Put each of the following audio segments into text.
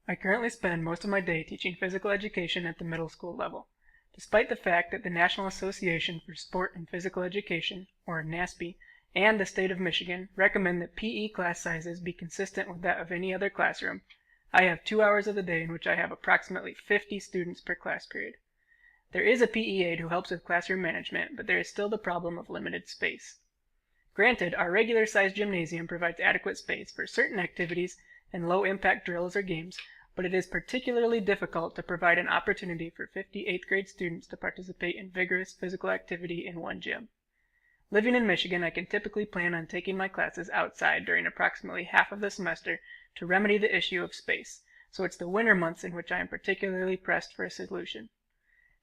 I currently spend most of my day teaching physical education at the middle school level. Despite the fact that the National Association for Sport and Physical Education, or NASPE, and the state of Michigan recommend that PE class sizes be consistent with that of any other classroom, I have 2 hours of the day in which I have approximately 50 students per class period. There is a PE aide who helps with classroom management, but there is still the problem of limited space. Granted, our regular-sized gymnasium provides adequate space for certain activities and low-impact drills or games, but it is particularly difficult to provide an opportunity for 50 8th grade students to participate in vigorous physical activity in one gym. Living in Michigan, I can typically plan on taking my classes outside during approximately half of the semester to remedy the issue of space, so it's the winter months in which I am particularly pressed for a solution.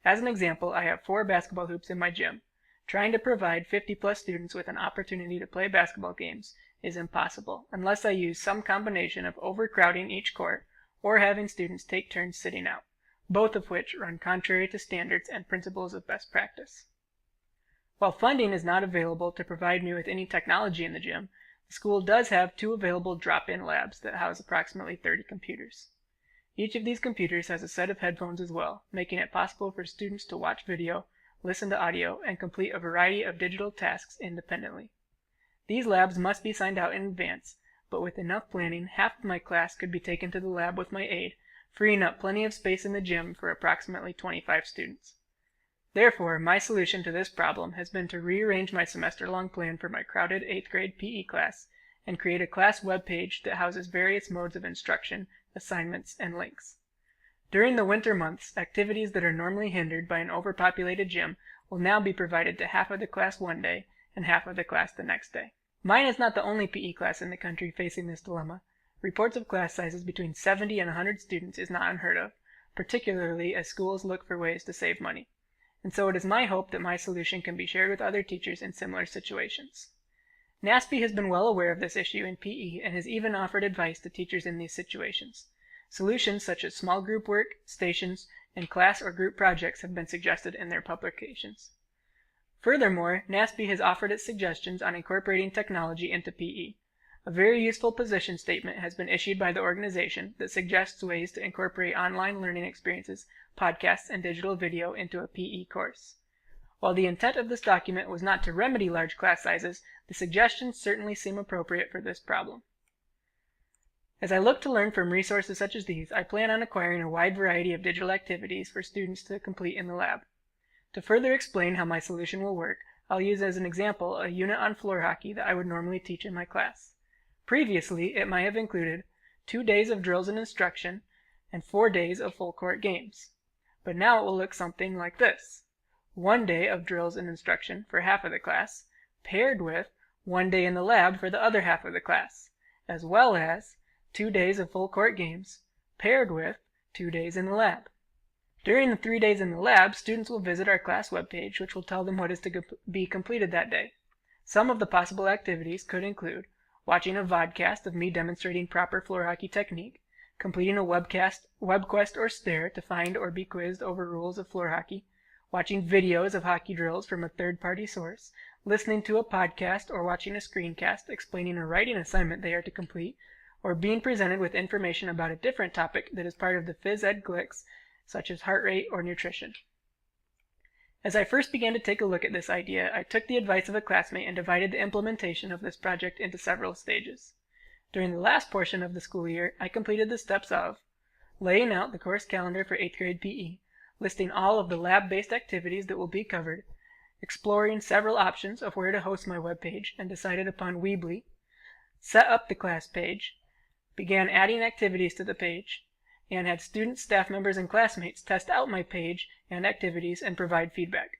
As an example, I have 4 basketball hoops in my gym. Trying to provide 50-plus students with an opportunity to play basketball games is impossible unless I use some combination of overcrowding each court or having students take turns sitting out, both of which run contrary to standards and principles of best practice. While funding is not available to provide me with any technology in the gym, the school does have 2 available drop-in labs that house approximately 30 computers. Each of these computers has a set of headphones as well, making it possible for students to watch video, listen to audio, and complete a variety of digital tasks independently. These labs must be signed out in advance, but with enough planning, half of my class could be taken to the lab with my aide, freeing up plenty of space in the gym for approximately 25 students. Therefore, my solution to this problem has been to rearrange my semester-long plan for my crowded 8th grade PE class and create a class web page that houses various modes of instruction, assignments, and links. During the winter months, activities that are normally hindered by an overpopulated gym will now be provided to half of the class one day and half of the class the next day. Mine is not the only PE class in the country facing this dilemma. Reports of class sizes between 70 and 100 students is not unheard of, particularly as schools look for ways to save money. And so it is my hope that my solution can be shared with other teachers in similar situations. NASPE has been well aware of this issue in PE and has even offered advice to teachers in these situations. Solutions such as small group work, stations, and class or group projects have been suggested in their publications. Furthermore, NASPE has offered its suggestions on incorporating technology into PE. A very useful position statement has been issued by the organization that suggests ways to incorporate online learning experiences, podcasts, and digital video into a PE course. While the intent of this document was not to remedy large class sizes, the suggestions certainly seem appropriate for this problem. As I look to learn from resources such as these, I plan on acquiring a wide variety of digital activities for students to complete in the lab. To further explain how my solution will work, I'll use as an example a unit on floor hockey that I would normally teach in my class. Previously, it might have included 2 days of drills and instruction and 4 days of full court games. But now it will look something like this: 1 day of drills and instruction for half of the class, paired with 1 day in the lab for the other half of the class, as well as 2 days of full court games, paired with 2 days in the lab. During the 3 days in the lab, students will visit our class webpage, which will tell them what is to be completed that day. Some of the possible activities could include watching a vodcast of me demonstrating proper floor hockey technique, completing a webquest or stare to find or be quizzed over rules of floor hockey, watching videos of hockey drills from a third-party source, listening to a podcast or watching a screencast explaining a writing assignment they are to complete, or being presented with information about a different topic that is part of the phys ed GLICs, such as heart rate or nutrition. As I first began to take a look at this idea, I took the advice of a classmate and divided the implementation of this project into several stages. During the last portion of the school year, I completed the steps of laying out the course calendar for 8th grade PE, listing all of the lab-based activities that will be covered, exploring several options of where to host my webpage and decided upon Weebly, set up the class page, began adding activities to the page, and had students, staff members, and classmates test out my page and activities and provide feedback.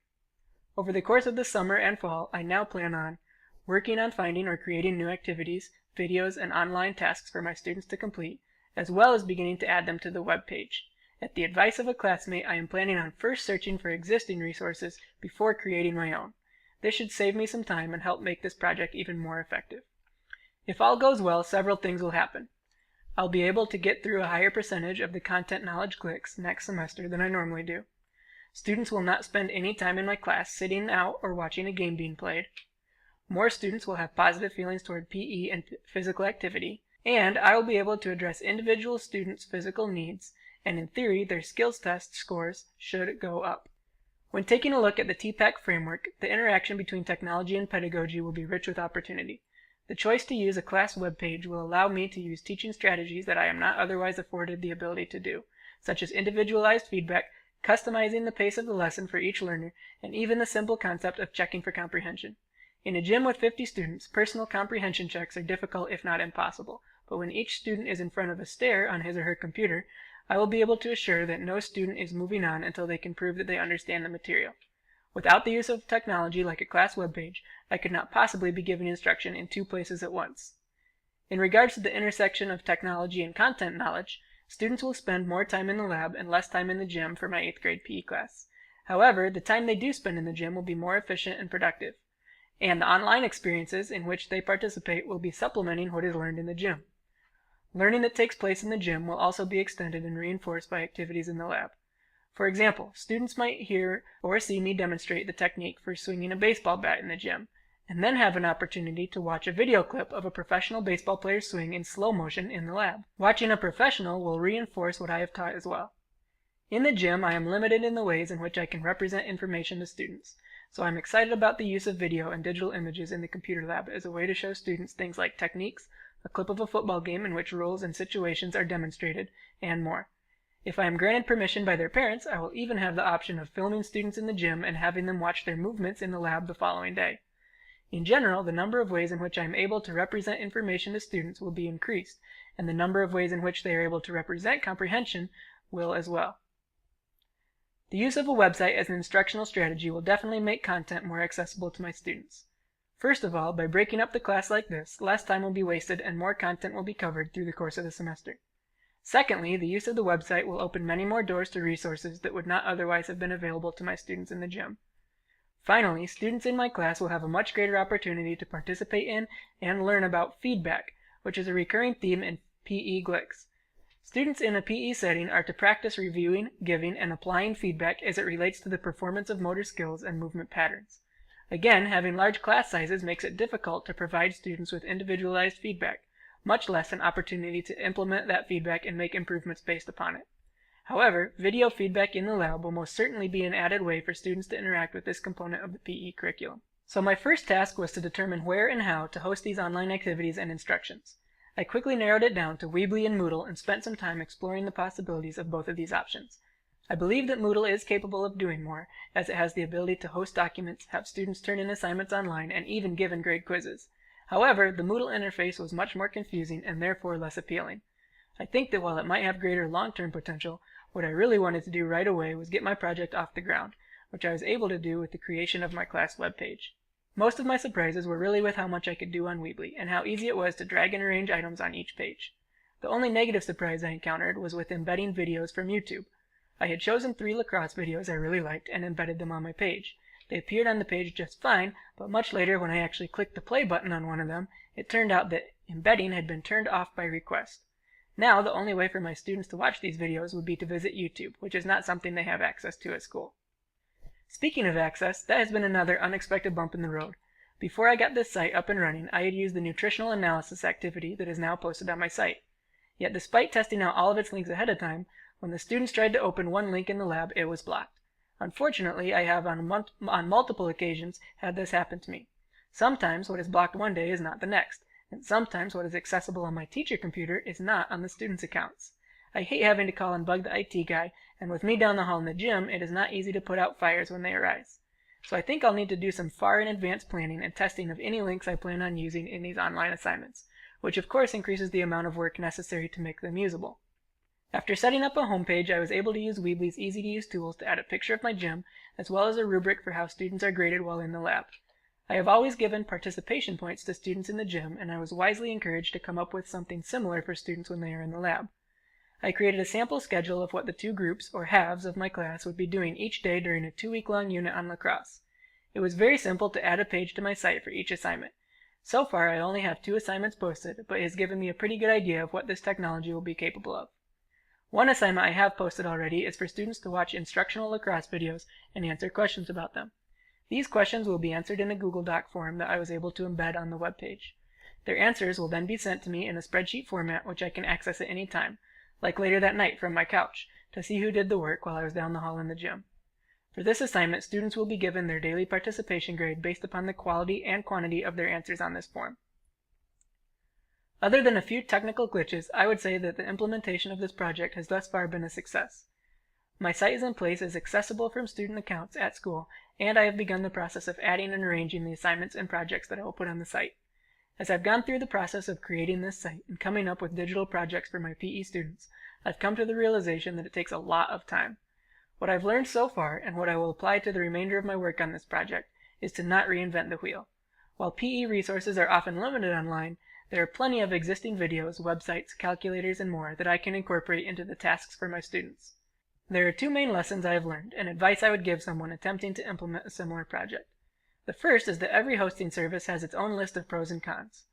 Over the course of the summer and fall, I now plan on working on finding or creating new activities, videos, and online tasks for my students to complete, as well as beginning to add them to the web page. At the advice of a classmate, I am planning on first searching for existing resources before creating my own. This should save me some time and help make this project even more effective. If all goes well, several things will happen. I'll be able to get through a higher percentage of the content knowledge GLICs next semester than I normally do. Students will not spend any time in my class sitting out or watching a game being played. More students will have positive feelings toward PE and physical activity, and I will be able to address individual students' physical needs, and in theory, their skills test scores should go up. When taking a look at the TPAC framework, the interaction between technology and pedagogy will be rich with opportunity. The choice to use a class web page will allow me to use teaching strategies that I am not otherwise afforded the ability to do, such as individualized feedback, customizing the pace of the lesson for each learner, and even the simple concept of checking for comprehension. In a gym with 50 students, personal comprehension checks are difficult if not impossible, but when each student is in front of a stare on his or her computer, I will be able to assure that no student is moving on until they can prove that they understand the material. Without the use of technology like a class web page, I could not possibly be giving instruction in 2 places at once. In regards to the intersection of technology and content knowledge, students will spend more time in the lab and less time in the gym for my 8th grade PE class. However, the time they do spend in the gym will be more efficient and productive, and the online experiences in which they participate will be supplementing what is learned in the gym. Learning that takes place in the gym will also be extended and reinforced by activities in the lab. For example, students might hear or see me demonstrate the technique for swinging a baseball bat in the gym, and then have an opportunity to watch a video clip of a professional baseball player's swing in slow motion in the lab. Watching a professional will reinforce what I have taught as well. In the gym, I am limited in the ways in which I can represent information to students, so I'm excited about the use of video and digital images in the computer lab as a way to show students things like techniques, a clip of a football game in which rules and situations are demonstrated, and more. If I am granted permission by their parents, I will even have the option of filming students in the gym and having them watch their movements in the lab the following day. In general, the number of ways in which I am able to represent information to students will be increased, and the number of ways in which they are able to represent comprehension will as well. The use of a website as an instructional strategy will definitely make content more accessible to my students. First of all, by breaking up the class like this, less time will be wasted and more content will be covered through the course of the semester. Secondly, the use of the website will open many more doors to resources that would not otherwise have been available to my students in the gym. Finally, students in my class will have a much greater opportunity to participate in and learn about feedback, which is a recurring theme in PE GLICs. Students in a PE setting are to practice reviewing, giving, and applying feedback as it relates to the performance of motor skills and movement patterns. Again, having large class sizes makes it difficult to provide students with individualized feedback, much less an opportunity to implement that feedback and make improvements based upon it. However, video feedback in the lab will most certainly be an added way for students to interact with this component of the PE curriculum. So my first task was to determine where and how to host these online activities and instructions. I quickly narrowed it down to Weebly and Moodle and spent some time exploring the possibilities of both of these options. I believe that Moodle is capable of doing more, as it has the ability to host documents, have students turn in assignments online, and even give and grade quizzes. However, the Moodle interface was much more confusing and therefore less appealing. I think that while it might have greater long-term potential, what I really wanted to do right away was get my project off the ground, which I was able to do with the creation of my class webpage. Most of my surprises were really with how much I could do on Weebly, and how easy it was to drag and arrange items on each page. The only negative surprise I encountered was with embedding videos from YouTube. I had chosen 3 lacrosse videos I really liked and embedded them on my page. They appeared on the page just fine, but much later when I actually clicked the play button on one of them, it turned out that embedding had been turned off by request. Now, the only way for my students to watch these videos would be to visit YouTube, which is not something they have access to at school. Speaking of access, that has been another unexpected bump in the road. Before I got this site up and running, I had used the nutritional analysis activity that is now posted on my site. Yet despite testing out all of its links ahead of time, when the students tried to open one link in the lab, it was blocked. Unfortunately, I have on multiple occasions had this happen to me. Sometimes what is blocked one day is not the next, and sometimes what is accessible on my teacher computer is not on the students' accounts. I hate having to call and bug the IT guy, and with me down the hall in the gym, it is not easy to put out fires when they arise. So I think I'll need to do some far in advance planning and testing of any links I plan on using in these online assignments, which of course increases the amount of work necessary to make them usable. After setting up a homepage, I was able to use Weebly's easy-to-use tools to add a picture of my gym, as well as a rubric for how students are graded while in the lab. I have always given participation points to students in the gym, and I was wisely encouraged to come up with something similar for students when they are in the lab. I created a sample schedule of what the 2 groups, or halves, of my class would be doing each day during a 2-week-long unit on lacrosse. It was very simple to add a page to my site for each assignment. So far, I only have 2 assignments posted, but it has given me a pretty good idea of what this technology will be capable of. One assignment I have posted already is for students to watch instructional lacrosse videos and answer questions about them. These questions will be answered in a Google Doc form that I was able to embed on the webpage. Their answers will then be sent to me in a spreadsheet format which I can access at any time, like later that night from my couch, to see who did the work while I was down the hall in the gym. For this assignment, students will be given their daily participation grade based upon the quality and quantity of their answers on this form. Other than a few technical glitches, I would say that the implementation of this project has thus far been a success. My site is in place as accessible from student accounts at school, and I have begun the process of adding and arranging the assignments and projects that I will put on the site. As I've gone through the process of creating this site and coming up with digital projects for my PE students, I've come to the realization that it takes a lot of time. What I've learned so far, and what I will apply to the remainder of my work on this project, is to not reinvent the wheel. While PE resources are often limited online, there are plenty of existing videos, websites, calculators, and more that I can incorporate into the tasks for my students. There are two main lessons I have learned, and advice I would give someone attempting to implement a similar project. The first is that every hosting service has its own list of pros and cons.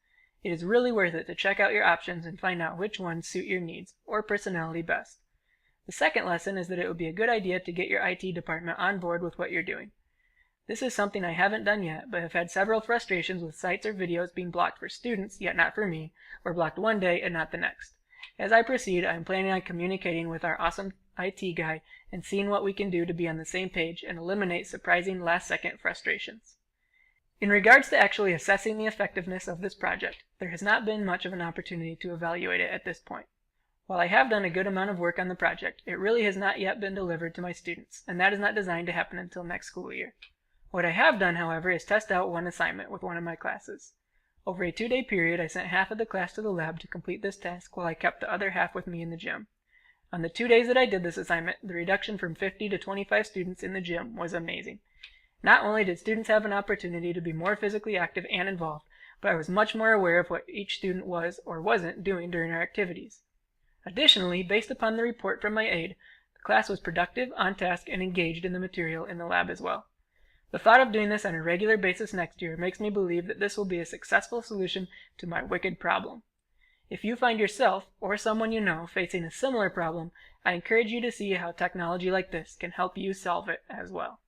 It is really worth it to check out your options and find out which ones suit your needs or personality best. The second lesson is that it would be a good idea to get your IT department on board with what you're doing. This is something I haven't done yet, but have had several frustrations with sites or videos being blocked for students, yet not for me, or blocked one day and not the next. As I proceed, I am planning on communicating with our awesome IT guy and seeing what we can do to be on the same page and eliminate surprising last-second frustrations. In regards to actually assessing the effectiveness of this project, there has not been much of an opportunity to evaluate it at this point. While I have done a good amount of work on the project, it really has not yet been delivered to my students, and that is not designed to happen until next school year. What I have done, however, is test out one assignment with one of my classes. Over a 2-day period, I sent half of the class to the lab to complete this task while I kept the other half with me in the gym. On the 2 days that I did this assignment, the reduction from 50 to 25 students in the gym was amazing. Not only did students have an opportunity to be more physically active and involved, but I was much more aware of what each student was or wasn't doing during our activities. Additionally, based upon the report from my aide, the class was productive, on task, and engaged in the material in the lab as well. The thought of doing this on a regular basis next year makes me believe that this will be a successful solution to my wicked problem. If you find yourself, or someone you know, facing a similar problem, I encourage you to see how technology like this can help you solve it as well.